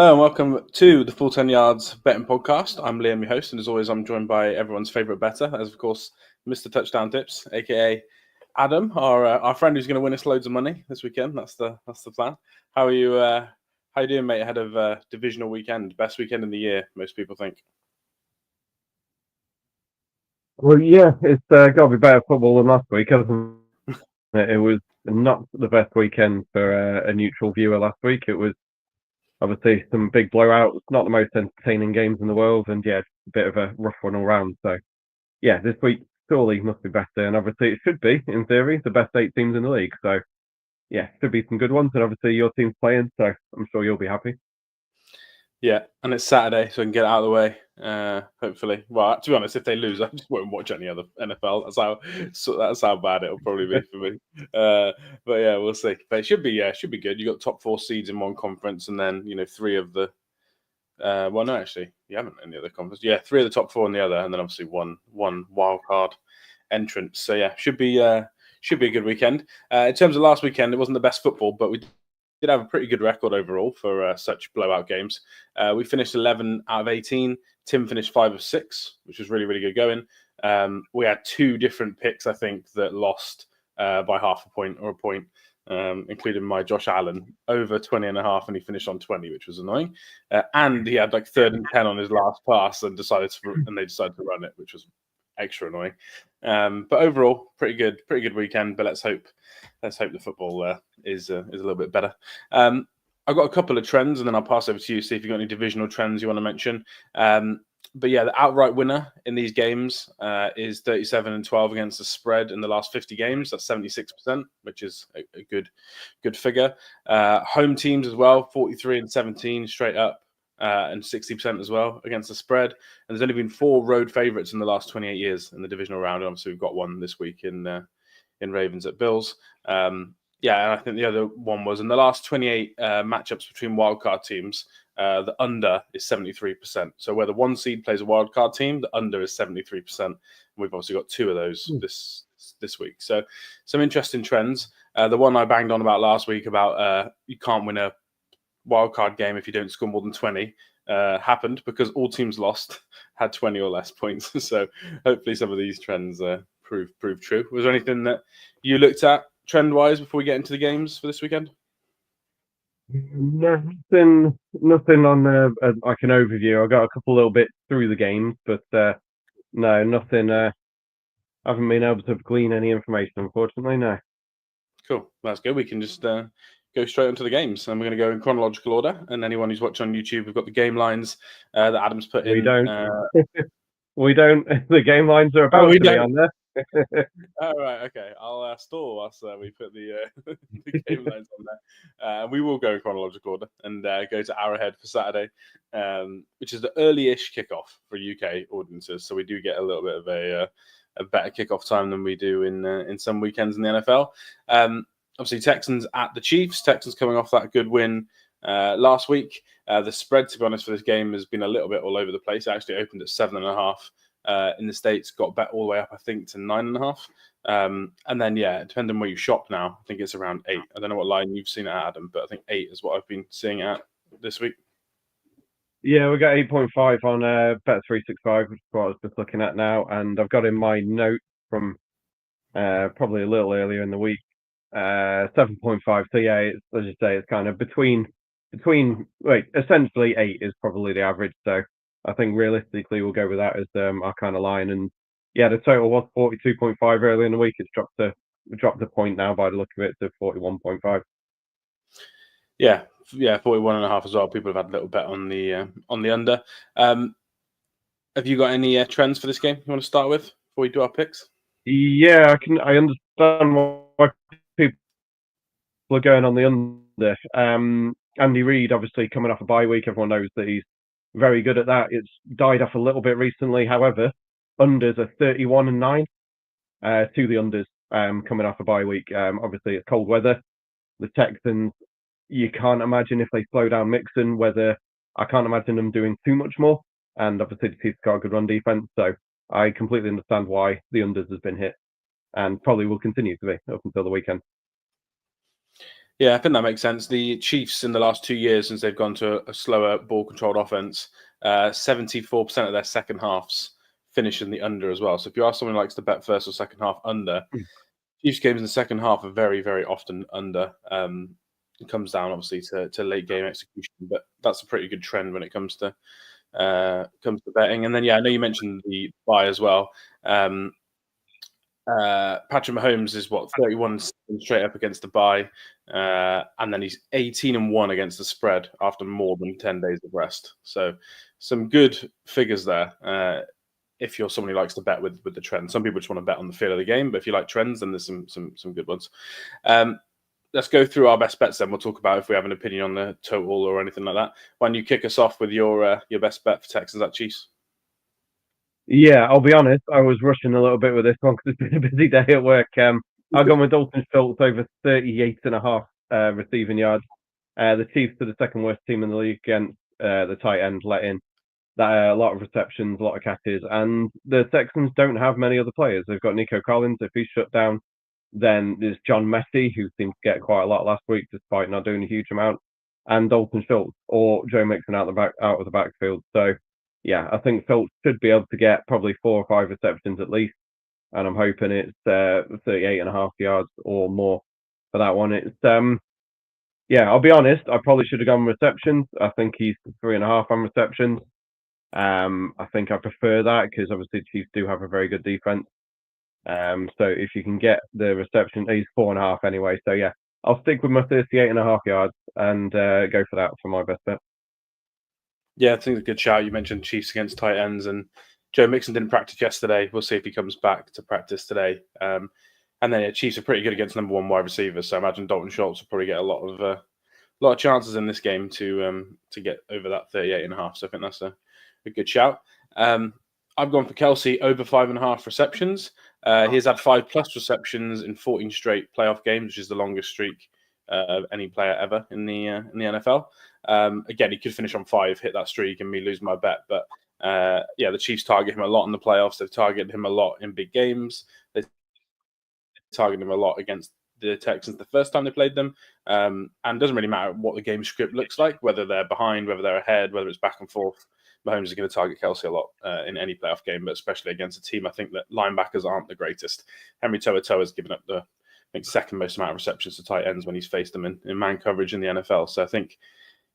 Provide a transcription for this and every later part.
Hello and welcome to the Full 10 Yards Betting Podcast. I'm Liam, your host, and as always, I'm joined by everyone's favourite bettor, as of course, Mr. Touchdown Tips, aka Adam, our friend who's going to win us loads of money this weekend. That's the plan. How are you? How you doing, mate? Ahead of Divisional weekend, best weekend in the year, most people think. Well, yeah, it's got to be better football than last week, hasn't it? It was not the best weekend for a neutral viewer last week. It was obviously some big blowouts, not the most entertaining games in the world, and yeah, a bit of a rough one all round. So, yeah, this week surely must be better, and obviously it should be, in theory, the best 8 teams in the league. So, yeah, should be some good ones, and obviously your team's playing, so I'm sure you'll be happy. Yeah, and it's Saturday, so I can get it out of the way. Hopefully, well, to be honest, if they lose, I just won't watch any other NFL. That's how bad it'll probably be for me. But yeah, we'll see. But it should be good. You got top 4 seeds in one conference, and then 3 of the. Well, no, actually, you haven't in the other conference. Yeah, 3 of the top 4 in the other, and then obviously one wild card entrance. So yeah, should be a good weekend. In terms of last weekend, it wasn't the best football, but we did have a pretty good record overall for such blowout games. We finished 11 out of 18. Tim finished 5 of 6, which was really, really good going. We had 2 different picks, I think, that lost by half a point or a point, including my Josh Allen over 20.5, and he finished on 20, which was annoying. And he had like 3rd and 10 on his last pass and they decided to run it, which was extra annoying. But overall, pretty good weekend. But let's hope the football is a little bit better. I've got a couple of trends, and then I'll pass over to you, see if you've got any divisional trends you want to mention. But yeah, the outright winner in these games is 37-12 against the spread in the last 50 games. That's 76%, which is a good figure. Home teams as well, 43-17 straight up. And 60% as well against the spread. And there's only been 4 road favourites in the last 28 years in the divisional round. And obviously, we've got one this week in Ravens at Bills. And I think the other one was in the last 28 matchups between wildcard teams, the under is 73%. So where the 1 seed plays a wildcard team, the under is 73%. And we've obviously got 2 of those this week. So some interesting trends. The one I banged on about last week about you can't win a wildcard game if you don't score more than 20 happened because all teams lost had 20 or less points. So hopefully some of these trends prove true. Was there anything that you looked at trend wise before we get into the games for this weekend? No, nothing on like an overview. I got a couple little bits through the games, but no, nothing. I haven't been able to glean any information, unfortunately. No. Cool, that's good. We can just go straight onto the games, and we're going to go in chronological order. And anyone who's watching on YouTube, we've got the game lines that Adam's put in. We don't. We don't. The game lines are about to be on there. Oh, right, okay. I'll stall us. We put the game lines on there. We will go in chronological order and go to Arrowhead for Saturday, which is the early-ish kickoff for UK audiences. So we do get a little bit of a better kickoff time than we do in some weekends in the NFL. Obviously, Texans at the Chiefs. Texans coming off that good win last week. The spread, to be honest, for this game has been a little bit all over the place. It actually opened at 7.5 in the States, got bet all the way up, I think, to 9.5. And then, yeah, depending on where you shop now, I think it's around 8. I don't know what line you've seen it at, Adam, but I think 8 is what I've been seeing it at this week. Yeah, we got 8.5 on Bet365, which is what I was just looking at now. And I've got in my notes from probably a little earlier in the week, 7.5. So yeah, it's, as you say, it's kind of between essentially 8 is probably the average. So I think realistically we'll go with that as our kind of line. And yeah, the total was 42.5 earlier in the week. It's dropped a point now by the look of it to 41.5. Yeah, 41.5 as well. People have had a little bet on the under. Have you got any trends for this game you want to start with before we do our picks? Yeah, I understand why people are going on the under. Andy Reid, obviously coming off a bye week, everyone knows that he's very good at that. It's died off a little bit recently. However, unders are 31-9 to the unders coming off a bye week. Obviously, it's cold weather. The Texans, you can't imagine if they slow down Mixon, I can't imagine them doing too much more. And obviously, the Chiefs got a good run defense. So I completely understand why the unders has been hit and probably will continue to be up until the weekend. Yeah, I think that makes sense. The Chiefs in the last 2 years, since they've gone to a slower ball controlled offense, 74% of their second halves finish in the under as well. So if you are someone who likes to bet first or second half under, Chiefs games in the second half are very, very often under. It comes down obviously to late game execution, but that's a pretty good trend when it comes to betting. And then yeah, I know you mentioned the buy as well. Um, Patrick Mahomes is what 31 straight up against the bye, and then he's 18-1 against the spread after more than 10 days of rest. So some good figures there. If you're someone who likes to bet with the trend, some people just want to bet on the feel of the game, but if you like trends, then there's some good ones. Let's go through our best bets. Then we'll talk about if we have an opinion on the total or anything like that. Why don't you kick us off with your best bet for Texans at Chiefs? Yeah, I'll be honest. I was rushing a little bit with this one because it's been a busy day at work. I've gone with Dalton Schultz over 38.5 receiving yards. The Chiefs are the second worst team in the league against the tight end, let in a lot of receptions, a lot of catches, and the Texans don't have many other players. They've got Nico Collins. If he's shut down, then there's John Messi, who seemed to get quite a lot last week despite not doing a huge amount, and Dalton Schultz or Joe Mixon out of the backfield. So yeah, I think Schultz should be able to get probably 4 or 5 receptions at least, and I'm hoping it's 38.5 yards or more for that one. It's yeah, I'll be honest. I probably should have gone receptions. I think he's 3.5 on receptions. I think I prefer that because obviously the Chiefs do have a very good defense. So if you can get the reception, he's 4.5 anyway. So yeah, I'll stick with my 38.5 yards and go for that for my best bet. Yeah, I think it's a good shout. You mentioned Chiefs against tight ends, and Joe Mixon didn't practice yesterday. We'll see if he comes back to practice today. And then Chiefs are pretty good against number one wide receivers, so I imagine Dalton Schultz will probably get a lot of chances in this game to get over that 38.5. So I think that's a good shout. I've gone for Kelsey over 5.5 receptions. He has had 5+ receptions in 14 straight playoff games, which is the longest streak of any player ever in the NFL. Again, he could finish on 5, hit that streak, and me lose my bet. But yeah, the Chiefs target him a lot in the playoffs. They've targeted him a lot in big games. They targeted him a lot against the Texans the first time they played them. And it doesn't really matter what the game script looks like, whether they're behind, whether they're ahead, whether it's back and forth. Mahomes is going to target Kelsey a lot in any playoff game, but especially against a team I think that linebackers aren't the greatest. Henry To'oTo'o has given up the second most amount of receptions to tight ends when he's faced them in man coverage in the NFL. So I think,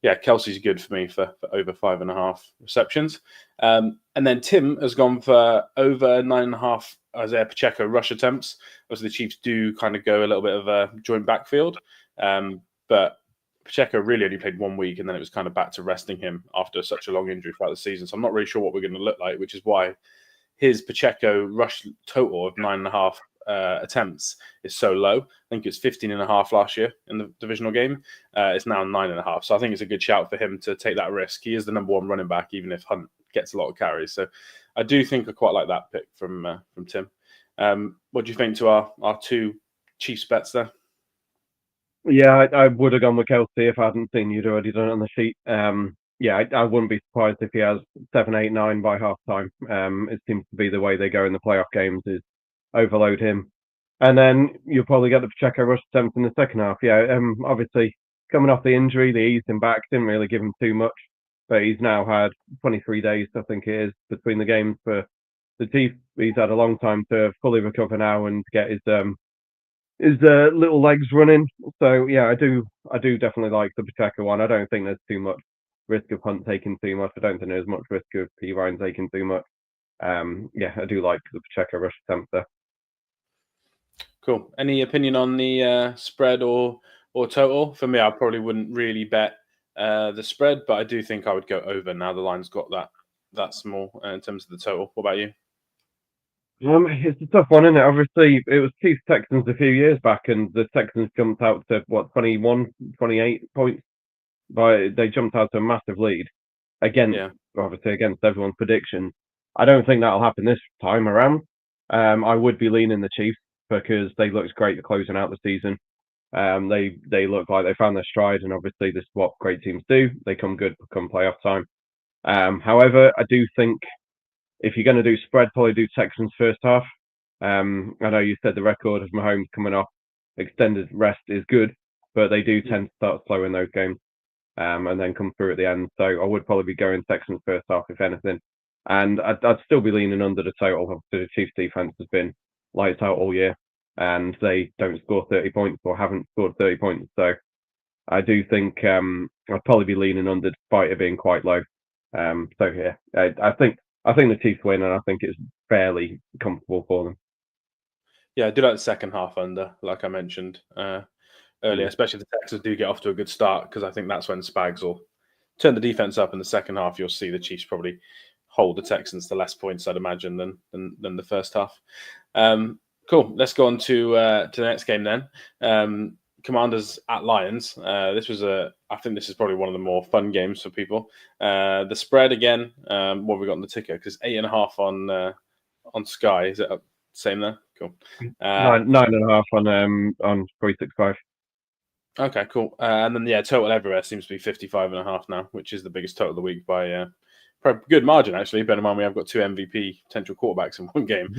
yeah, Kelsey's good for me for over 5.5 receptions. And then Tim has gone for over 9.5 Isaiah Pacheco rush attempts. Obviously, the Chiefs do kind of go a little bit of a joint backfield, but Pacheco really only played 1 week, and then it was kind of back to resting him after such a long injury throughout the season. So I'm not really sure what we're going to look like, which is why his Pacheco rush total of 9.5 attempts is so low. I think it's 15.5 last year in the divisional game. It's now 9.5. So I think it's a good shout for him to take that risk. He is the number one running back, even if Hunt gets a lot of carries. So I do think I quite like that pick from Tim. What do you think to our two Chiefs bets there? Yeah, I would have gone with Kelsey if I hadn't seen you'd already done it on the sheet. Yeah, I wouldn't be surprised if he has 7, 8, 9 by half time. It seems to be the way they go in the playoff games is overload him. And then you'll probably get the Pacheco rush attempt in the second half. Yeah, obviously coming off the injury, they eased him back, didn't really give him too much. But he's now had 23 days, I think it is, between the games for the Chiefs. He's had a long time to fully recover now and get his little legs running. So yeah, I do definitely like the Pacheco one. I don't think there's too much risk of Hunt taking too much. I don't think there's much risk of P. Ryan taking too much. Yeah, I do like the Pacheco rush attempt there. Cool. Any opinion on the spread or total? For me, I probably wouldn't really bet the spread, but I do think I would go over now. The line's got that small in terms of the total. What about you? It's a tough one, isn't it? Obviously, it was Chiefs Texans a few years back, and the Texans jumped out to 21, 28 points. But they jumped out to a massive lead obviously against everyone's predictions. I don't think that'll happen this time around. I would be leaning the Chiefs because they looked great at closing out the season. They look like they found their stride, and obviously this is what great teams do. They come good come playoff time. However, I do think if you're going to do spread, probably do Texans first half. I know you said the record of Mahomes coming off extended rest is good, but they do tend to start slow in those games, and then come through at the end. So I would probably be going Texans first half, if anything. And I'd still be leaning under the total. Obviously, the Chiefs defense has been lights out all year, and they don't score 30 points or haven't scored 30 points. So I do think I'd probably be leaning under despite it being quite low. So yeah, I think the Chiefs win, and I think it's fairly comfortable for them. Yeah, I do like the second half under, like I mentioned earlier, especially if the Texans do get off to a good start, because I think that's when Spags will turn the defense up in the second half. You'll see the Chiefs probably hold the Texans to less points, I'd imagine, than the first half. Cool. Let's go on to the next game then. Commanders at Lions. I think this is probably one of the more fun games for people. The spread again. What have we got on the ticker? Because 8.5 on Sky. Is it same there? Cool. 9.5 on 365. Okay, cool. And then total everywhere seems to be 55.5 now, which is the biggest total of the week by good margin actually. Bear in mind we have got 2 MVP potential quarterbacks in one game.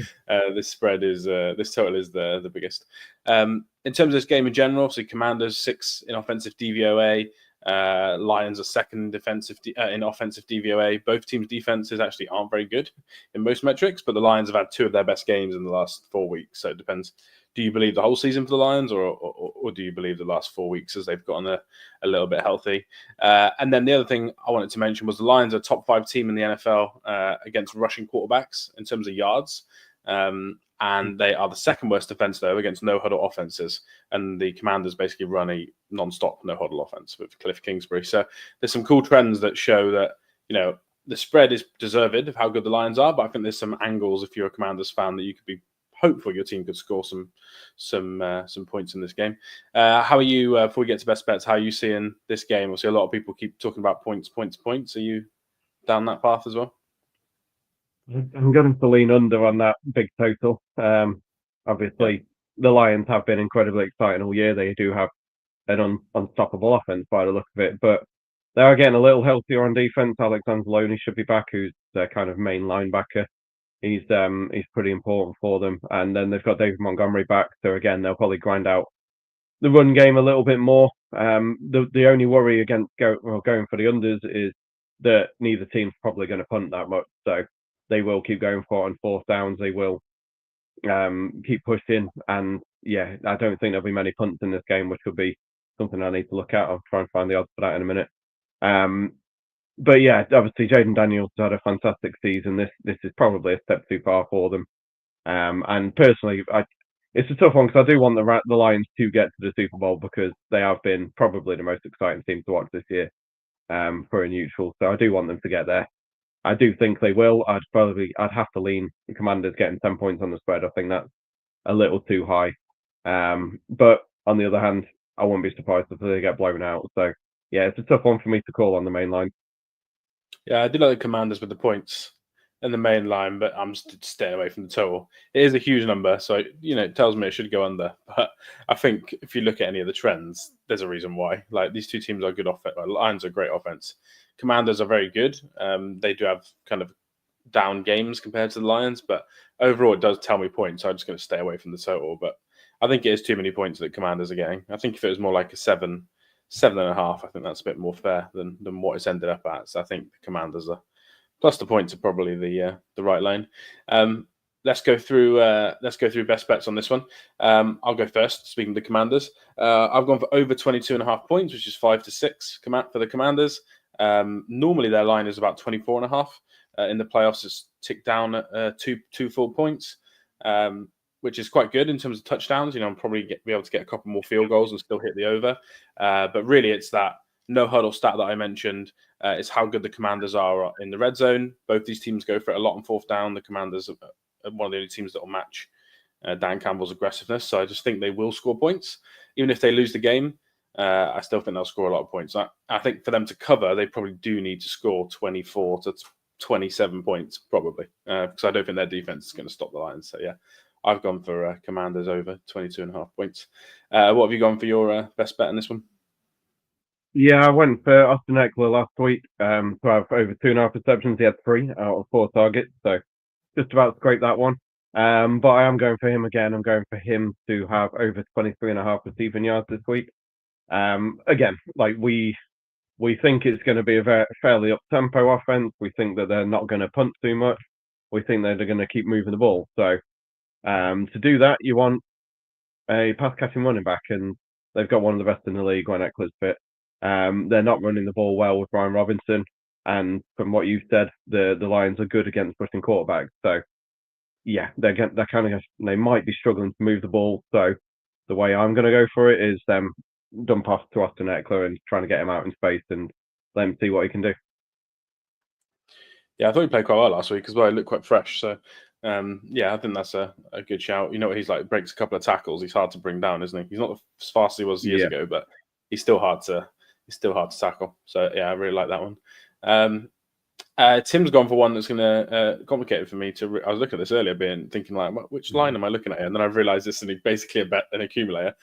This total is the biggest. In terms of this game in general, so Commanders 6 in offensive DVOA, Lions are second in offensive DVOA. Both teams' defenses actually aren't very good in most metrics, but the Lions have had 2 of their best games in the last 4 weeks. So it depends. Do you believe the whole season for the Lions, or do you believe the last 4 weeks as they've gotten a little bit healthy? And then the other thing I wanted to mention was the Lions are a top 5 team in the NFL against rushing quarterbacks in terms of yards. And they are the second worst defense, though, against no-huddle offenses. And the Commanders basically run a non-stop no-huddle offense with Cliff Kingsbury. So there's some cool trends that show that, the spread is deserved of how good the Lions are. But I think there's some angles, if you're a Commanders fan, that you could be hopeful your team could score some points in this game. How are you, before we get to best bets, how are you seeing this game? Obviously, a lot of people keep talking about points. Are you down that path as well? I'm going to lean under on that big total. Obviously, the Lions have been incredibly exciting all year. They do have an unstoppable offense by the look of it, but they are getting a little healthier on defense. Alexander Loney should be back, who's their kind of main linebacker. He's pretty important for them. And then they've got David Montgomery back. So again, they'll probably grind out the run game a little bit more. The only worry against going for the unders is that neither team's probably going to punt that much. So they will keep going for it on fourth downs. They will keep pushing. And yeah, I don't think there'll be many punts in this game, which will be something I need to look at. I'll try and find the odds for that in a minute. But yeah, obviously Jaden Daniels had a fantastic season. This is probably a step too far for them. And personally, it's a tough one because I do want the Lions to get to the Super Bowl because they have been probably the most exciting team to watch this year for a neutral. So I do want them to get there. I do think they will. I'd have to lean the Commanders getting 10 points on the spread. I think that's a little too high. But on the other hand, I wouldn't be surprised if they get blown out. So yeah, it's a tough one for me to call on the main line. Yeah, I do like the Commanders with the points in the main line, but I'm staying away from the total. It is a huge number, so it tells me it should go under. But I think if you look at any of the trends, there's a reason why. Like these two teams are good offense. Lions are great offense. Commanders are very good. They do have kind of down games compared to the Lions, but overall it does tell me points. So I'm just going to stay away from the total. But I think it is too many points that Commanders are getting. I think if it was more like a 7.5, I think that's a bit more fair than what it's ended up at. So I think the Commanders are plus the points are probably the right line. Let's go through best bets on this one. I'll go first. Speaking of the Commanders, I've gone for over 22.5 points, which is 5 to 6 for the Commanders. Normally their line is about 24.5. In the playoffs, it's ticked down at two full points, which is quite good in terms of touchdowns. I'm probably be able to get a couple more field goals and still hit the over. But really, it's that no huddle stat that I mentioned. It's how good the Commanders are in the red zone. Both these teams go for it a lot on fourth down. The Commanders are one of the only teams that will match Dan Campbell's aggressiveness. So I just think they will score points. Even if they lose the game, I still think they'll score a lot of points. I think for them to cover, they probably do need to score 24 to 27 points, probably, because I don't think their defense is going to stop the Lions. So yeah, I've gone for Commanders over 22.5 points. What have you gone for your best bet in this one? Yeah, I went for Austin Eckler last week to have over 2.5 receptions. He had 3 out of 4 targets, so just about scraped that one. But I am going for him again. I'm going for him to have over 23.5 receiving yards this week. Again, like we think it's going to be a fairly up-tempo offense. We think that they're not going to punt too much. We think that they're going to keep moving the ball. So to do that, you want a pass-catching running back, and they've got one of the best in the league when Eckler's fit. They're not running the ball well with Brian Robinson, and from what you've said, the Lions are good against rushing quarterbacks. So yeah, they might be struggling to move the ball. So the way I'm going to go for it is dump off to Austin Eckler and trying to get him out in space and let him see what he can do. Yeah, I thought he played quite well last week as well. He looked quite fresh. So, yeah, I think that's a good shout. You know what he's like? Breaks a couple of tackles. He's hard to bring down, isn't he? He's not as fast as he was years ago, but he's still hard to tackle. So yeah, I really like that one. Tim's gone for one that's going to complicate it for me. I was looking at this earlier, thinking like, which line am I looking at here? And then I realised this is basically an accumulator,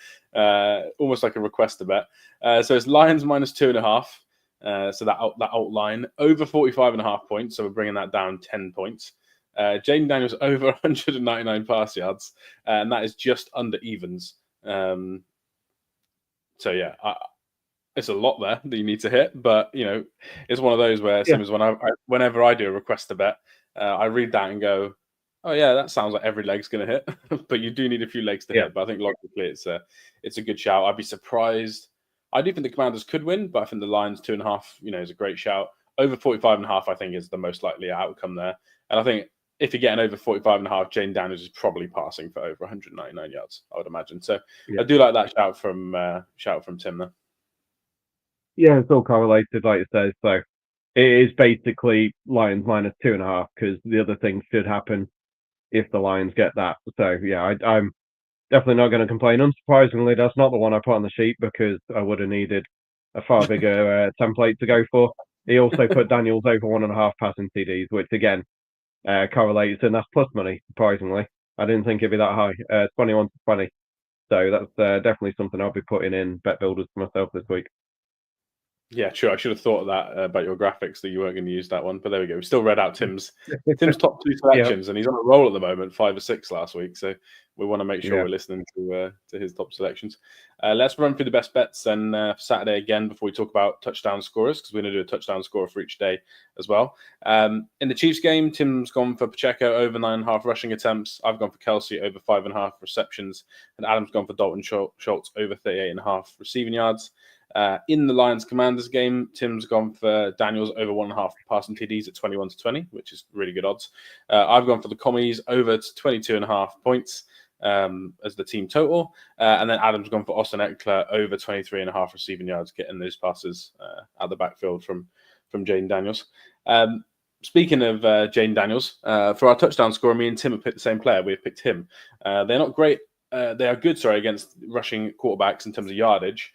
almost like a request to bet. So it's Lions minus 2.5. So that alt line over 45.5 points. So we're bringing that down 10 points. Jaden Daniels over 199 pass yards, and that is just under evens. So yeah, it's a lot there that you need to hit, but it's one of those where same as whenever I do a request to bet, I read that and go, oh yeah, that sounds like every leg's going to hit, but you do need a few legs to hit. But I think logically it's a good shout. I'd be surprised. I do think the Commanders could win, but I think the Lions 2.5, is a great shout. Over 45.5, I think is the most likely outcome there. And I think if you're getting over 45.5, Jaden Daniels is probably passing for over 199 yards, I would imagine. So I do like that shout from Tim there. Yeah, it's all correlated, like you say. So it is basically Lions minus 2.5 because the other thing should happen if the Lions get that. So yeah, I'm definitely not going to complain. Unsurprisingly, that's not the one I put on the sheet because I would have needed a far bigger template to go for. He also put Daniels over 1.5 passing TDs, which again correlates, and that's plus money. Surprisingly, I didn't think it'd be that high. 21 to 20. So that's definitely something I'll be putting in bet builders for myself this week. Yeah, sure. I should have thought of that about your graphics that you weren't going to use that one, but there we go. We still read out Tim's top 2 selections, and he's on a roll at the moment, 5 or 6 last week. So we want to make sure we're listening to his top selections. Let's run through the best bets then for Saturday again before we talk about touchdown scorers, because we're going to do a touchdown scorer for each day as well. In the Chiefs game, Tim's gone for Pacheco over 9.5 rushing attempts. I've gone for Kelsey over 5.5 receptions, and Adam's gone for Dalton Schultz over 38.5 receiving yards. In the Lions Commanders game, Tim's gone for Daniels over 1.5 passing TDs at 21 to 20, which is really good odds. I've gone for the Commies over to 22.5 points as the team total. And then Adam's gone for Austin Eckler over 23.5 receiving yards, getting those passes out the backfield from Jaden Daniels. Speaking of Jaden Daniels, for our touchdown scorer, me and Tim have picked the same player. We've picked him. They're not great. They are good, against rushing quarterbacks in terms of yardage.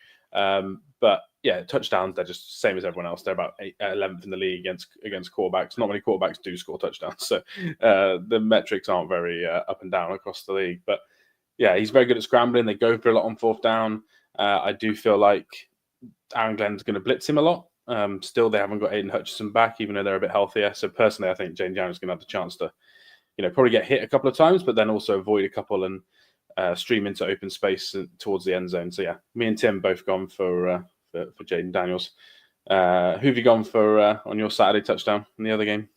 But yeah, touchdowns, they're just the same as everyone else. They're about 11th in the league against quarterbacks. Not many quarterbacks do score touchdowns. So the metrics aren't very up and down across the league. But yeah, he's very good at scrambling. They go for a lot on 4th down. I do feel like Aaron Glenn's going to blitz him a lot. Still, they haven't got Aiden Hutchinson back, even though they're a bit healthier. So personally, I think Jaden Daniels is going to have the chance to, probably get hit a couple of times, but then also avoid a couple and stream into open space towards the end zone. So yeah, me and Tim both gone for Jaden Daniels. Who have you gone for on your Saturday touchdown in the other game?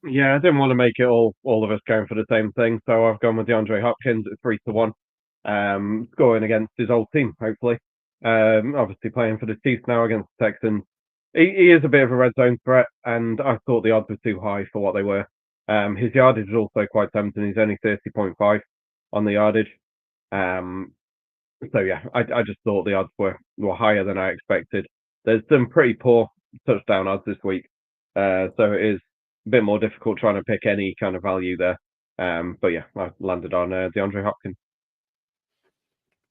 Yeah, I didn't want to make it all of us going for the same thing, so I've gone with DeAndre Hopkins at 3-1, scoring against his old team, hopefully. Obviously playing for the Chiefs now against the Texans. He is a bit of a red zone threat, and I thought the odds were too high for what they were. His yardage is also quite tempting. He's only 30.5 on the yardage. So yeah, I just thought the odds were higher than I expected. There's some pretty poor touchdown odds this week, so it is a bit more difficult trying to pick any kind of value there. But yeah, I landed on DeAndre Hopkins.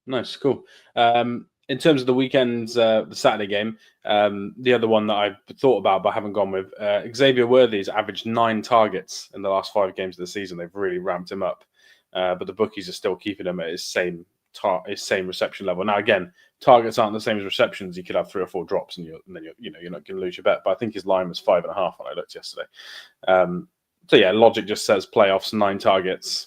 Nice, cool. In terms of the weekend's the Saturday game, the other one that I thought about but haven't gone with, Xavier Worthy's averaged 9 targets in the last 5 games of the season. They've really ramped him up, but the bookies are still keeping him at his same reception level. Now again, targets aren't the same as receptions. You could have 3 or 4 drops, and then you're not going to lose your bet. But I think his line was 5.5 when I looked yesterday. So yeah, logic just says playoffs, 9 targets.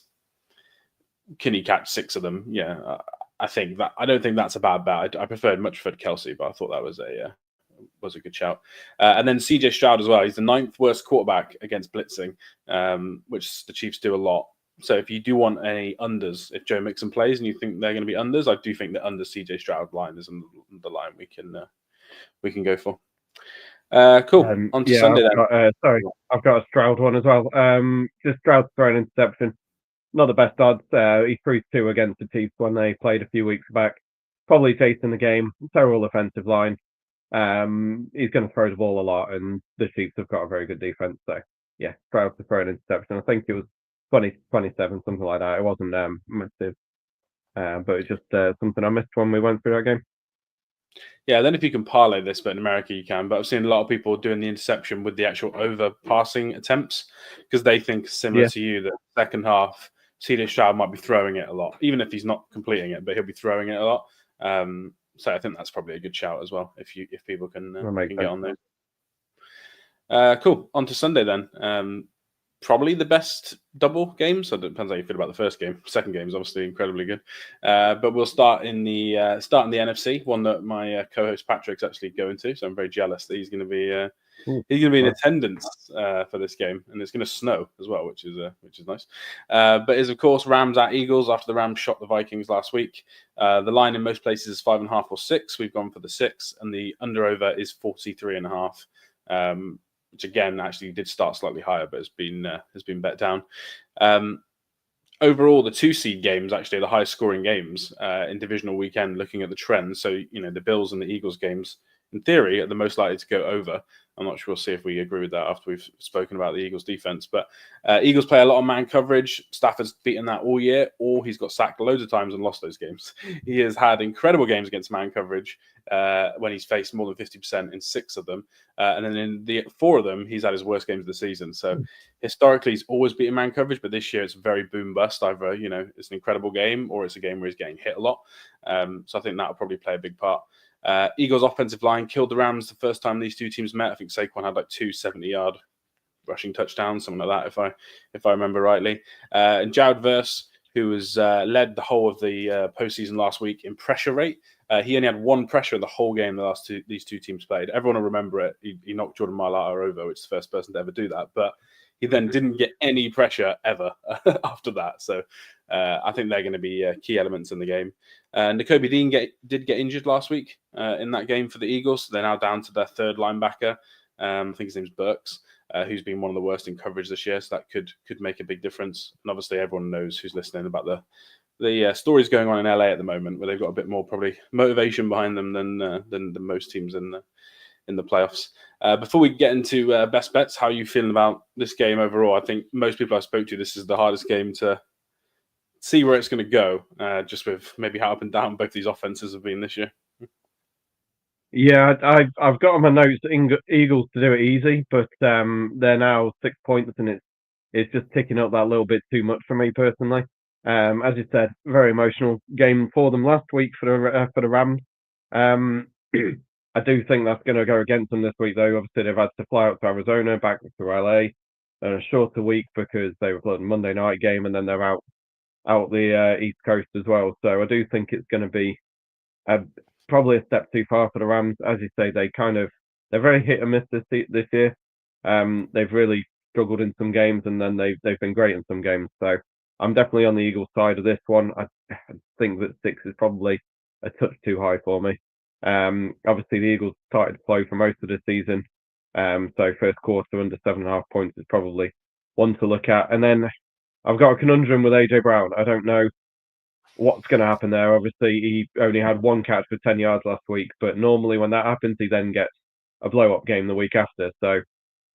Can he catch 6 of them? Yeah, I don't think that's a bad bet. I much preferred Kelsey, but I thought that was a good shout. And then CJ Stroud as well. He's the 9th worst quarterback against blitzing, which the Chiefs do a lot. So if you do want any unders, if Joe Mixon plays and you think they're going to be unders, I do think the under CJ Stroud line is the line we can go for. Cool. On to Sunday then. I've got a Stroud one as well. Just Stroud's thrown interception. Not the best odds. He threw 2 against the Chiefs when they played a few weeks back. Probably chasing the game. Terrible offensive line. He's going to throw the ball a lot, and the Chiefs have got a very good defense. So, yeah, Stroud to throw an interception. I think it was 20-27, something like that. It wasn't massive, but it's just something I missed when we went through that game. Yeah, then if you can parlay this, but in America you can. But I've seen a lot of people doing the interception with the actual over passing attempts because they think similar to you that second half CJ Stroud might be throwing it a lot, even if he's not completing it, but he'll be throwing it a lot. So I think that's probably a good shout as well if people can get on those. Cool. On to Sunday then. Probably the best double game. So it depends how you feel about the first game. Second game is obviously incredibly good. But we'll start in the NFC, one that my co-host Patrick's actually going to. So I'm very jealous that he's going to be in attendance for this game, and it's going to snow as well, which is nice. But is of course Rams at Eagles after the Rams shot the Vikings last week. The line in most places is 5.5 or 6. We've gone for the 6, and the under over is 43.5. Which again actually did start slightly higher, but has been bet down. Overall, the 2 seed games actually are the highest scoring games in divisional weekend. Looking at the trends, so the Bills and the Eagles games, in theory, are the most likely to go over. I'm not sure. We'll see if we agree with that after we've spoken about the Eagles defense. But Eagles play a lot of man coverage. Stafford's beaten that all year, or he's got sacked loads of times and lost those games. He has had incredible games against man coverage when he's faced more than 50% in 6 of them. And then in the 4 of them, he's had his worst games of the season. So historically, he's always beaten man coverage, but this year it's very boom bust. Either, it's an incredible game or it's a game where he's getting hit a lot. So I think that'll probably play a big part. Eagles' offensive line killed the Rams the first time these 2 teams met. I think Saquon had like 2 70-yard rushing touchdowns, something like that, if I remember rightly. And Jared Verse, who has led the whole of the postseason last week in pressure rate, he only had 1 pressure in the whole game these two teams played. Everyone will remember it. He knocked Jordan Mailata over, which is the first person to ever do that. But he then didn't get any pressure ever after that. So I think they're going to be key elements in the game. Nakobe Dean did get injured last week in that game for the Eagles. They're now down to their 3rd linebacker. I think his name's Burks, who's been one of the worst in coverage this year. So that could make a big difference. And obviously everyone knows who's listening about the stories going on in LA at the moment, where they've got a bit more probably motivation behind them than most teams in the playoffs. Before we get into best bets, how are you feeling about this game overall? I think most people I spoke to, this is the hardest game to see where it's going to go, just with maybe how up and down both these offenses have been this year. Yeah, I've got on my notes Eagles to do it easy, but they're now 6 points, and it's just ticking up that little bit too much for me personally. As you said, very emotional game for them last week for the Rams. I do think that's going to go against them this week, though. Obviously, they've had to fly out to Arizona, back to LA, and a shorter week because they were playing a Monday night game, and then they're out the East Coast as well. So I do think it's going to be probably a step too far for the Rams. As you say, they're very hit and miss this year. They've really struggled in some games, and then they've been great in some games. So I'm definitely on the Eagles side of this one. I think that 6 is probably a touch too high for me. Obviously, the Eagles started to flow for most of the season. So first quarter under 7.5 points is probably one to look at. And then I've got a conundrum with AJ Brown. I don't know what's going to happen there. Obviously, he only had 1 catch for 10 yards last week, but normally when that happens, he then gets a blow-up game the week after. So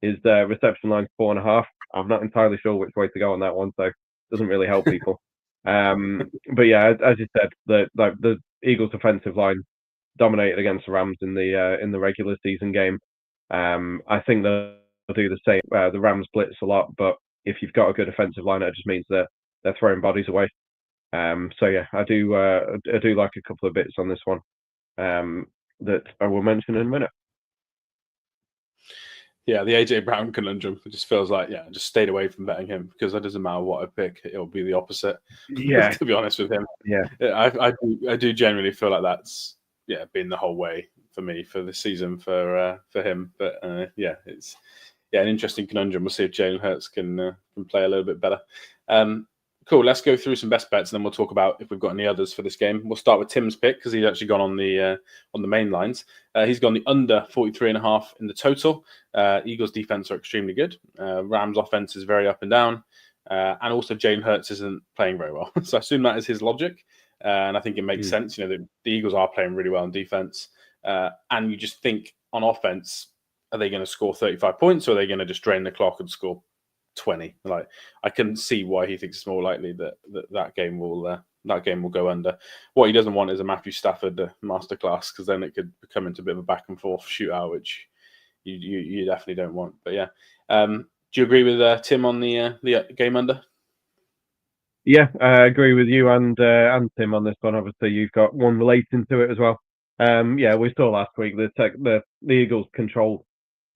his reception line's 4.5. I'm not entirely sure which way to go on that one, so it doesn't really help people. But yeah, as you said, the Eagles' offensive line dominated against the Rams in the regular season game. I think they'll do the same. The Rams blitz a lot, but if you've got a good offensive line, it just means that they're throwing bodies away. So yeah, I do like a couple of bits on this one that I will mention in a minute. Yeah, the AJ Brown conundrum. It just feels like, I just stayed away from betting him because it doesn't matter what I pick, it'll be the opposite. Yeah, To be honest with him, yeah, I do generally feel like that's been the whole way for me for this season for him. But it's an interesting conundrum. We'll see if Jalen Hurts can play a little bit better. Cool. Let's go through some best bets, and then we'll talk about if we've got any others for this game. We'll start with Tim's pick because he's actually gone on the main lines. He's gone the under 43.5 in the total. Eagles defense are extremely good. Rams offense is very up and down, and also Jalen Hurts isn't playing very well. So I assume that is his logic, and I think it makes sense. The Eagles are playing really well on defense, and you just think on offense, are they going to score 35 points, or are they going to just drain the clock and score 20? Like, I can see why he thinks it's more likely that game will go under. What he doesn't want is a Matthew Stafford masterclass, because then it could come into a bit of a back and forth shootout, which you definitely don't want. But do you agree with Tim on the game under? Yeah, I agree with you and Tim on this one. Obviously, you've got one relating to it as well. We saw last week the Eagles controlled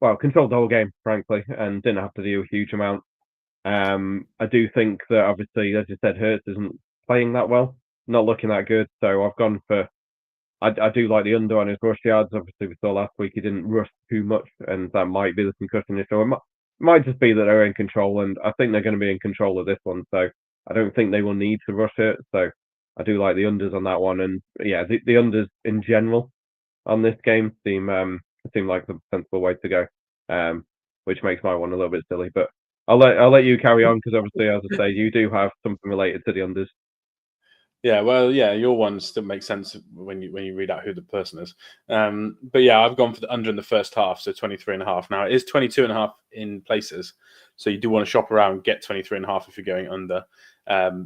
the whole game, frankly, and didn't have to do a huge amount. I do think that, obviously, as you said, Hurts isn't playing that well, not looking that good. So I've gone for. I do like the under on his rush yards. Obviously, we saw last week he didn't rush too much, and that might be the concussion issue. It might just be that they're in control, and I think they're going to be in control of this one. So I don't think they will need to rush it. So I do like the unders on that one, and the unders in general on this game seem like the sensible way to go, which makes my one a little bit silly. But I'll let you carry on, because obviously, as I say, you do have something related to the unders. Yeah, well, your one still makes sense when you read out who the person is. But I've gone for the under in the first half, so 23.5. Now it is 22.5 in places, so you do want to shop around, get 23.5 if you're going under.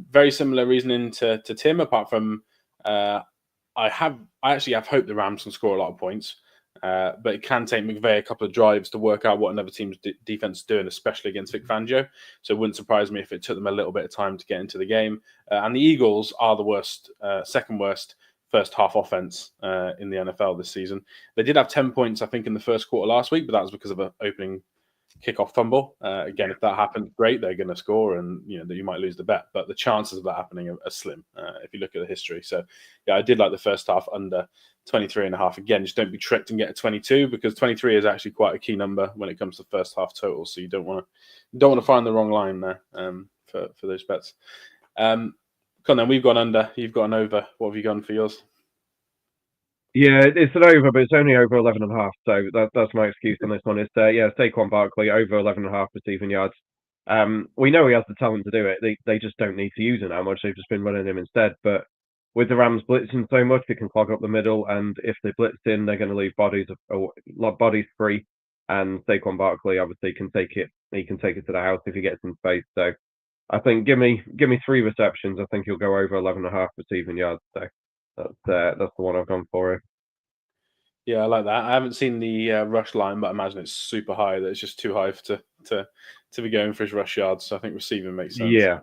Very similar reasoning to Tim, apart from I actually have hope the Rams can score a lot of points. But it can take McVay a couple of drives to work out what another team's defense is doing, especially against Vic Fangio. So it wouldn't surprise me if it took them a little bit of time to get into the game. And the Eagles are the worst, second worst first half offense in the NFL this season. They did have 10 points, I think, in the first quarter last week, but that was because of an opening kickoff fumble. Again, if that happens, great, they're going to score, and that you might lose the bet. But the chances of that happening are slim if you look at the history. So I did like the first half under 23.5. Again, just don't be tricked and get a 22, because 23 is actually quite a key number when it comes to first half total. So you don't want to find the wrong line there for those bets. Come on, then, we've gone under, you've gone over. What have you gone for yours? Yeah, it's an over, but it's only over 11.5. So that's my excuse on this one. It's Saquon Barkley over 11.5 receiving yards. We know he has the talent to do it. They just don't need to use him that much. They've just been running him instead. But with the Rams blitzing so much, it can clog up the middle. And if they blitz in, they're going to leave bodies free. And Saquon Barkley obviously can take it. He can take it to the house if he gets in space. So I think give me 3 receptions. I think he'll go over 11.5 receiving yards. So that's the one I've gone for. Yeah, I like that. I haven't seen the rush line, but I imagine it's super high. That it's just too high to be going for his rush yards. So I think receiving makes sense. Yeah.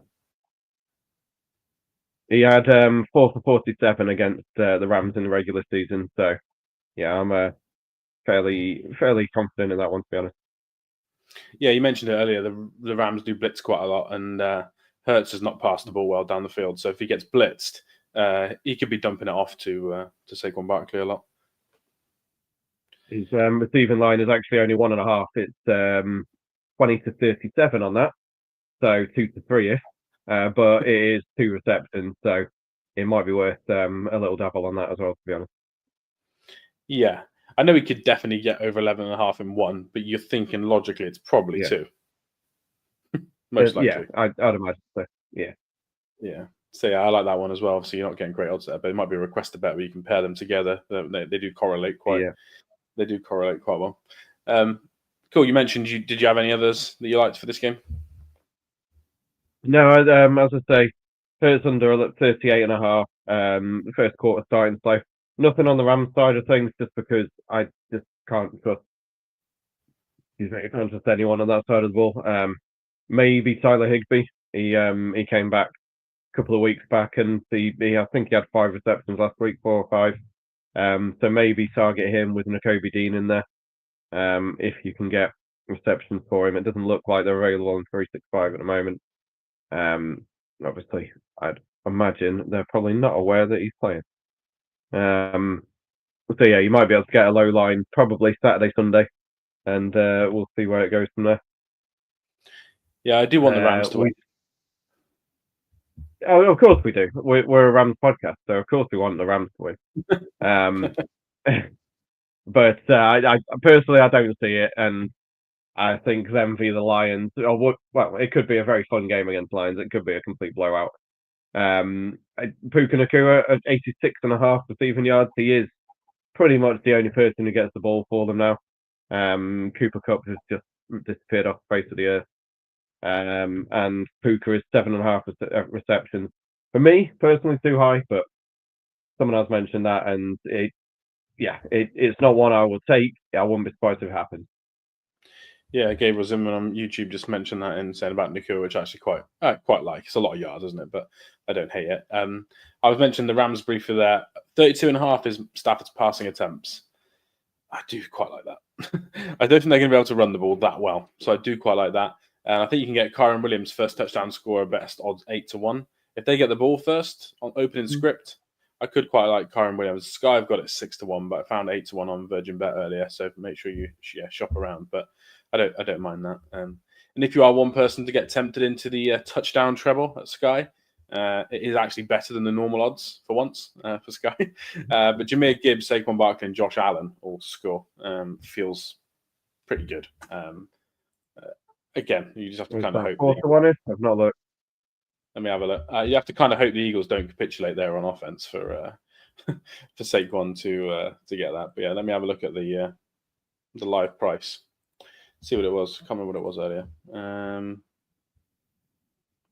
He had 4 for 47 against the Rams in the regular season. So yeah, I'm fairly confident in that one, to be honest. Yeah, you mentioned it earlier. The Rams do blitz quite a lot, and Hurts has not passed the ball well down the field. So if he gets blitzed, he could be dumping it off to Saquon Barkley a lot. His receiving line is actually only 1.5. It's 20 to 37 on that, so 2 to 3 ish. But it is 2 receptions, so it might be worth a little dabble on that as well, to be honest. Yeah, I know he could definitely get over 11.5 in one, but you're thinking logically it's probably 2. Most likely. Yeah, I'd imagine so. Yeah. Yeah. So I like that one as well. Obviously, you're not getting great odds there, but it might be a request to bet where you can pair them together. They do correlate quite. Yeah. They do correlate quite well. Cool. You mentioned did you have any others that you liked for this game? No, as I say, first under 38.5. The first quarter starting, so nothing on the Rams side of things, just because I just can't trust. I can't trust anyone on that side of the ball. Maybe Tyler Higbee. He came back a couple of weeks back, and I think he had 5 receptions last week, 4 or 5. So maybe target him with Nakobe Dean in there. If you can get receptions for him. It doesn't look like they're available on 365 at the moment. Obviously, I'd imagine they're probably not aware that he's playing. So yeah, you might be able to get a low line probably Saturday, Sunday, and we'll see where it goes from there. Yeah, I do want the Rams to win. Oh, of course we do. We're a Rams podcast, so of course we want the Rams to win. But I personally, I don't see it, and I think them v the Lions. Well, it could be a very fun game against Lions. It could be a complete blowout. Puka Nacua at 86.5 receiving yards. He is pretty much the only person who gets the ball for them now. Cooper Kupp has just disappeared off the face of the earth. And Puka is 7.5 receptions. For me, personally, too high, but someone else mentioned that, and it's not one I would take. I wouldn't be surprised if it happened. Yeah, Gabriel Zimmerman on YouTube just mentioned that and saying about Nacua, which I actually quite like. It's a lot of yards, isn't it? But I don't hate it. I was mentioning the Rams briefly there. 32.5 is Stafford's passing attempts. I do quite like that. I don't think they're going to be able to run the ball that well, so I do quite like that. And I think you can get Kyron Williams first touchdown scorer best odds 8-1. If they get the ball first on opening script, I could quite like Kyron Williams. Sky have got it 6-1, but I found 8-1 on Virgin Bet earlier, so make sure you shop around. But I don't mind that. And if you are one person to get tempted into the touchdown treble at Sky, it is actually better than the normal odds for once for Sky. But Jahmyr Gibbs, Saquon Barkley, and Josh Allen all to score feels pretty good. Again, you just have to kind of hope. 4-1 I've not looked. Let me have a look. You have to kind of hope the Eagles don't capitulate there on offense for for Saquon to get that. But yeah, let me have a look at the live price. See what it was. Can't remember what it was earlier.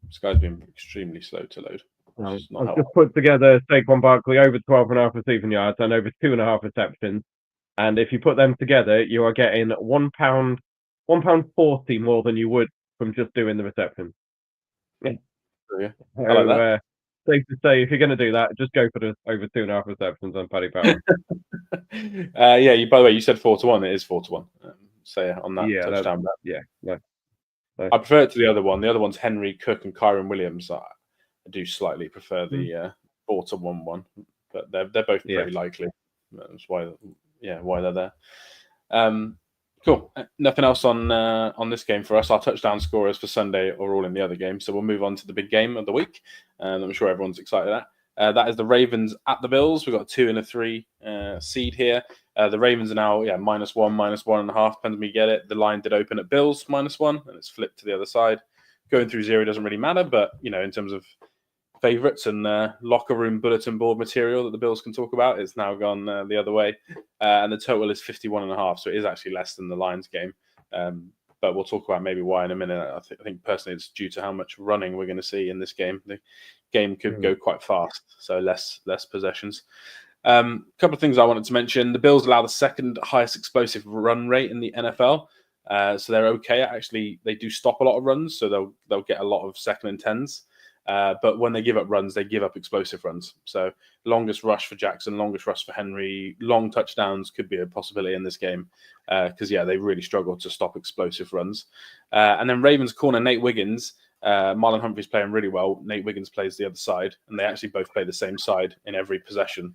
Sky's been extremely slow to load. I've just put together Saquon Barkley over 12.5 receiving yards and over 2.5 receptions. And if you put them together, you are getting £1.40 more than you would from just doing the reception. Yeah. I like that. Safe to say, if you're going to do that, just go for the over 2.5 receptions on Paddy Power. Yeah. By the way, you said 4-1. It is 4-1. Say on that touchdown bet. Yeah. No. I prefer it to the other one. The other one's Henry Cook and Kyron Williams. I do slightly prefer the 4-1 one, but they're both pretty likely. That's why they're there. Cool. Nothing else on this game for us. Our touchdown scorers for Sunday are all in the other game, so we'll move on to the big game of the week. I'm sure everyone's excited at. That is the Ravens at the Bills. We've got a 2 and a 3 seed here. The Ravens are now -1, -1.5, depends when you get it. The line did open at Bills -1, and it's flipped to the other side. Going through 0 doesn't really matter, but in terms of favourites and locker room bulletin board material that the Bills can talk about, it's now gone the other way. And the total is 51.5, so it is actually less than the Lions game. But we'll talk about maybe why in a minute. I think personally it's due to how much running we're going to see in this game. The game could go quite fast, so less possessions. Couple of things I wanted to mention. The Bills allow the second highest explosive run rate in the NFL. So they're okay. Actually, they do stop a lot of runs, so they'll get a lot of 2nd and 10s. But when they give up runs, they give up explosive runs. So longest rush for Jackson, longest rush for Henry, long touchdowns could be a possibility in this game because, they really struggle to stop explosive runs. And then Ravens corner Nate Wiggins. Marlon Humphrey's playing really well. Nate Wiggins plays the other side, and they actually both play the same side in every possession.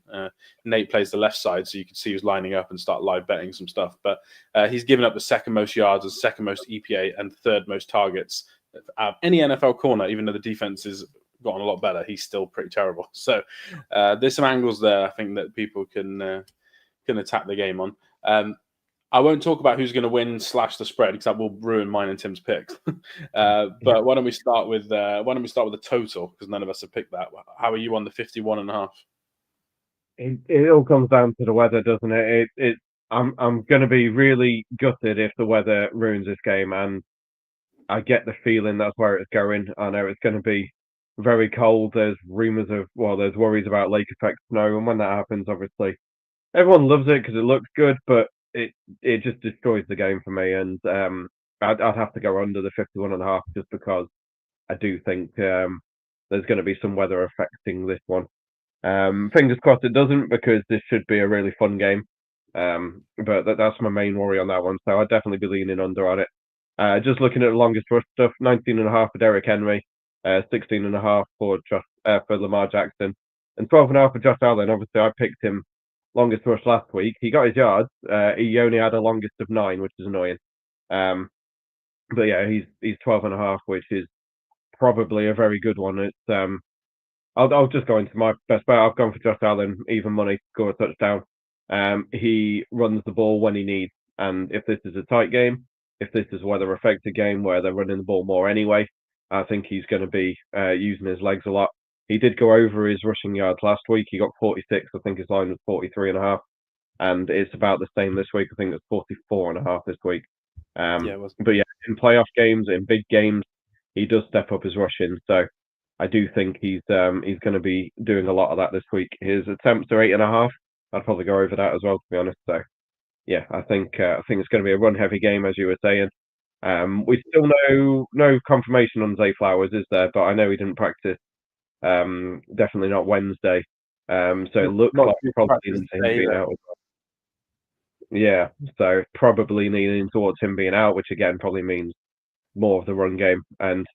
Nate plays the left side, so you can see who's lining up and start live betting some stuff. But he's given up the 2nd most yards and 2nd most EPA and 3rd most targets. Any NFL corner, even though the defense has gotten a lot better, he's still pretty terrible. So there's some angles there, I think, that people can attack the game on. I won't talk about who's going to win / the spread because that will ruin mine and Tim's picks. But why don't we start with the total because none of us have picked that. How are you on the 51.5? It all comes down to the weather, doesn't it? I'm going to be really gutted if the weather ruins this game, and I get the feeling that's where it's going. I know it's going to be very cold. There's there's worries about lake effect snow, and when that happens, obviously, everyone loves it because it looks good, but it just destroys the game for me. And I'd have to go under the 51.5 just because I do think there's going to be some weather affecting this one. Fingers crossed it doesn't, because this should be a really fun game. But that's my main worry on that one. So I'd definitely be leaning under on it. Just looking at the longest rush stuff, 19.5 for Derrick Henry, 16.5 for Lamar Jackson, and 12.5 for Josh Allen. Obviously, I picked him longest rush last week. He got his yards. He only had a longest of 9, which is annoying. But yeah, he's 12.5, which is probably a very good one. It's I'll just go into my best bet. I've gone for Josh Allen, even money, score a touchdown. He runs the ball when he needs, and if this is a tight game, if this is a weather-affected game where they're running the ball more anyway, I think he's going to be using his legs a lot. He did go over his rushing yards last week. He got 46. I think his line was 43.5, and it's about the same this week. I think it's 44.5 this week. But yeah, in playoff games, in big games, he does step up his rushing. So I do think he's going to be doing a lot of that this week. His attempts are 8.5. I'd probably go over that as well, to be honest. So yeah, I think it's going to be a run-heavy game, as you were saying. We still no confirmation on Zay Flowers, is there? But I know he didn't practice. Definitely not Wednesday. So it looks like probably him being out as well. Yeah, so probably leaning towards him being out, which again probably means more of the run game. And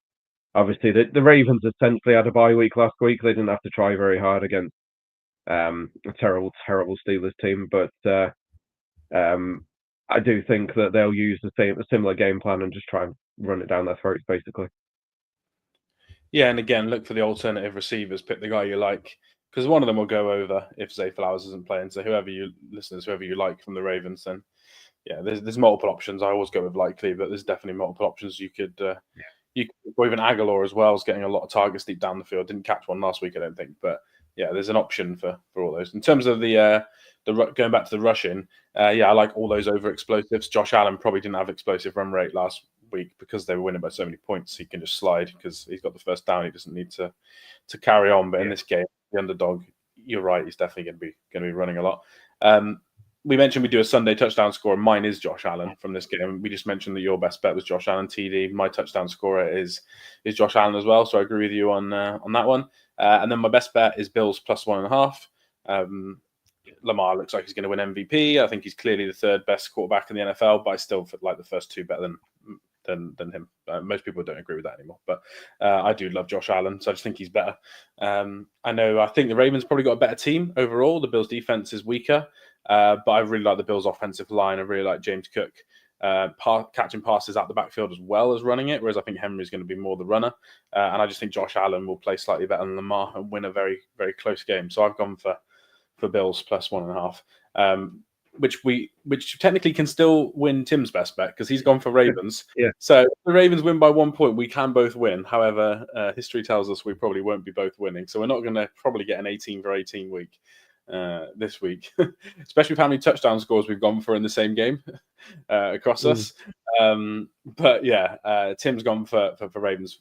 obviously, the Ravens essentially had a bye week last week. They didn't have to try very hard against a terrible Steelers team. But I do think that they'll use a similar game plan and just try and run it down their throats, basically. Yeah, and again, look for the alternative receivers. Pick the guy you like, because one of them will go over if Zay Flowers isn't playing. So whoever you like from the Ravens, then yeah, there's multiple options. I always go with likely, but there's definitely multiple options. You could or even Aguilar as well is getting a lot of targets deep down the field. Didn't catch one last week, I don't think, but yeah, there's an option for all those. In terms of the going back to the rushing, I like all those over explosives. Josh Allen probably didn't have explosive run rate last week because they were winning by so many points. He can just slide because he's got the first down. He doesn't need to carry on. But in this game, the underdog, you're right, he's definitely going to be running a lot. We mentioned we do a Sunday touchdown score. Mine is Josh Allen from this game. We just mentioned that your best bet was Josh Allen TD. My touchdown scorer is Josh Allen as well. So I agree with you on that one. And then my best bet is Bills plus 1.5. Lamar looks like he's going to win MVP. I think he's clearly the third best quarterback in the NFL, but I still like the first two better than him. Most people don't agree with that anymore, but I do love Josh Allen, so I just think he's better. I think the Ravens probably got a better team overall. The Bills' defense is weaker, but I really like the Bills' offensive line. I really like James Cook catching passes out the backfield as well as running it, whereas I think Henry's going to be more the runner. And I just think Josh Allen will play slightly better than Lamar and win a very, very close game. So I've gone for Bills plus 1.5. Which technically can still win Tim's best bet because he's gone for Ravens. Yeah. So if the Ravens win by 1 point, we can both win. However, history tells us we probably won't be both winning. So we're not going to probably get an 18 for 18 week this week, especially with how many touchdown scores we've gone for in the same game across us. But yeah, Tim's gone for Ravens,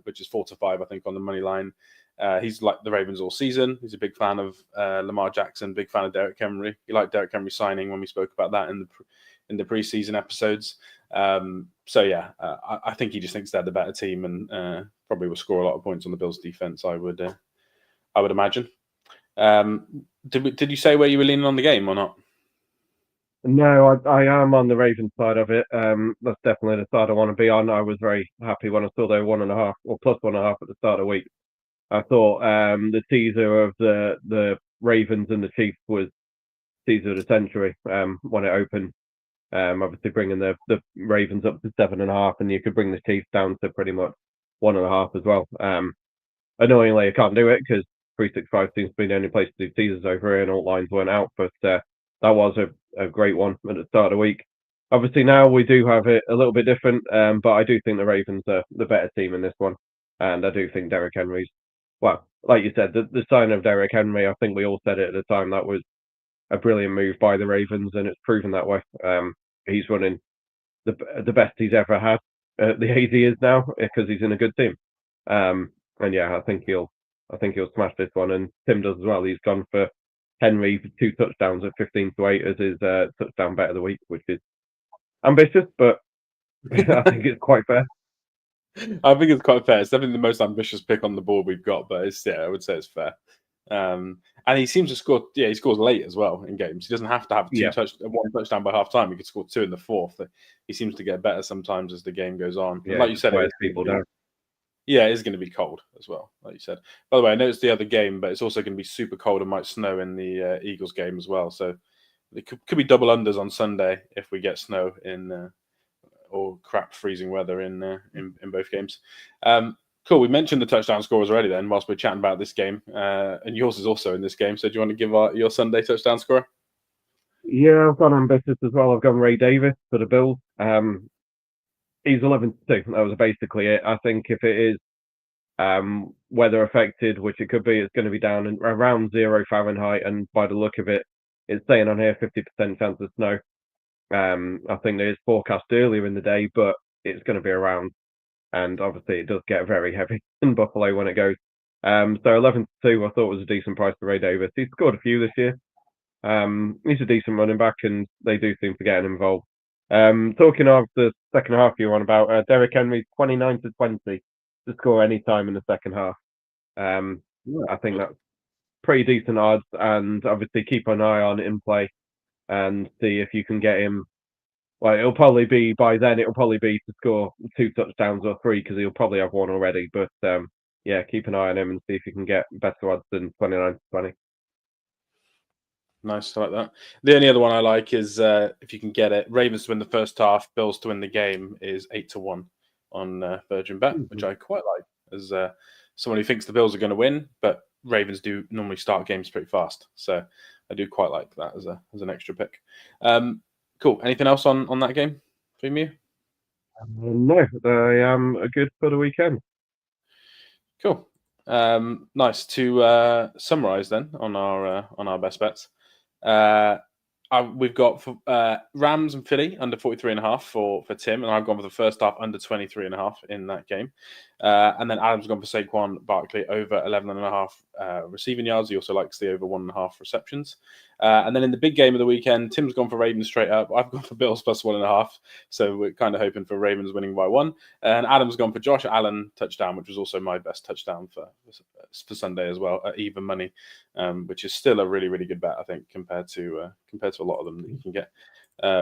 which is 4-5, I think, on the money line. He's like the Ravens all season. He's a big fan of Lamar Jackson, big fan of Derrick Henry. He liked Derrick Henry signing when we spoke about that in the preseason episodes. So yeah, I think he just thinks they're the better team and probably will score a lot of points on the Bills' defense. I would imagine. Did you say where you were leaning on the game or not? No, I am on the Ravens side of it. That's definitely the side I want to be on. I was very happy when I saw they were 1.5 or plus 1.5 at the start of the week. I thought the teaser of the Ravens and the Chiefs was teaser of the century when it opened. Obviously bringing the Ravens up to 7.5, and you could bring the Chiefs down to pretty much 1.5 as well. Annoyingly, I can't do it because 365 seems to be the only place to do teasers over here, and all lines weren't out. But that was a great one at the start of the week. Obviously, now we do have it a little bit different, but I do think the Ravens are the better team in this one, and I do think Derrick Henry's. Well, like you said, the sign of Derrick Henry, I think we all said it at the time, that was a brilliant move by the Ravens, and it's proven that way. He's running the best he's ever had at the age he is now because he's in a good team. And yeah, I think he'll smash this one, and Tim does as well. He's gone for Henry 2 touchdowns at 15-8 as his touchdown bet of the week, which is ambitious, but I think it's quite fair. I think it's quite fair. It's definitely the most ambitious pick on the board we've got, but I would say it's fair. And And he seems to score. Yeah, he scores late as well in games. He doesn't have to have one touchdown by half time. He could score 2 in the fourth. He seems to get better sometimes as the game goes on. Yeah, And like you said, people down. Yeah, it is going to be cold as well, like you said. By the way, I know it's the other game, but it's also going to be super cold and might snow in the Eagles game as well. So it could be double unders on Sunday if we get snow in or crap freezing weather in both games. Cool. We mentioned the touchdown scorers already. Then, whilst we're chatting about this game, and yours is also in this game. So, do you want to give your Sunday touchdown scorer? Yeah, I've gone ambitious as well. I've gone Ray Davis for the Bills. He's 11-2. That was basically it. I think if it is weather affected, which it could be, it's going to be down around 0 Fahrenheit, and by the look of it, it's saying on here 50% chance of snow. I think there is forecast earlier in the day, but it's going to be around, and obviously it does get very heavy in Buffalo when it goes. So 11-2, I thought was a decent price for Ray Davis. He's scored a few this year. He's a decent running back, and they do seem to get him involved. Talking of the second half you're on about, Derrick Henry's 29-20 to score any time in the second half. I think that's pretty decent odds, and obviously keep an eye on it in play and see if you can get him. Well, it'll probably be by then. It'll probably be to score 2 touchdowns or 3 because he'll probably have 1 already. But yeah, keep an eye on him and see if you can get better odds than 29-20. Nice, I like that. The only other one I like is if you can get it, Ravens to win the first half, Bills to win the game is 8-1 on Virgin Bet, which I quite like as someone who thinks the Bills are going to win, but Ravens do normally start games pretty fast, so I do quite like that as an extra pick. Cool. Anything else on that game from you? No, I am good for the weekend. Cool. Nice to summarize then on our best bets. We've got Rams and Philly under 43.5 for Tim, and I've gone for the first half under 23.5 in that game. And then Adam's gone for Saquon Barkley over 11.5 receiving yards. He also likes the over 1.5 receptions. And then in the big game of the weekend, Tim's gone for Ravens straight up. I've gone for Bills plus 1.5. So we're kind of hoping for Ravens winning by 1. And Adam's gone for Josh Allen touchdown, which was also my best touchdown for Sunday as well at even money, which is still a really, really good bet, I think, compared to a lot of them that you can get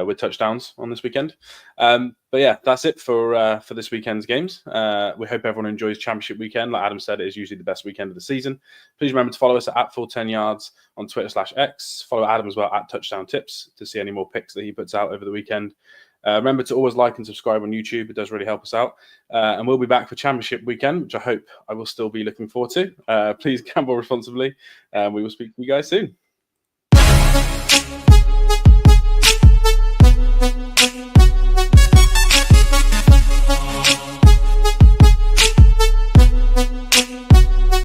with touchdowns on this weekend. But yeah, that's it for this weekend's games. We hope everyone enjoys Championship weekend. Like Adam said, it is usually the best weekend of the season. Please remember to follow us at Full10Yards on Twitter/X. Follow Adam as well at Touchdown Tips to see any more picks that he puts out over the weekend. Remember to always like and subscribe on YouTube. It does really help us out. And we'll be back for Championship weekend, which I hope I will still be looking forward to. Please gamble responsibly. We will speak to you guys soon.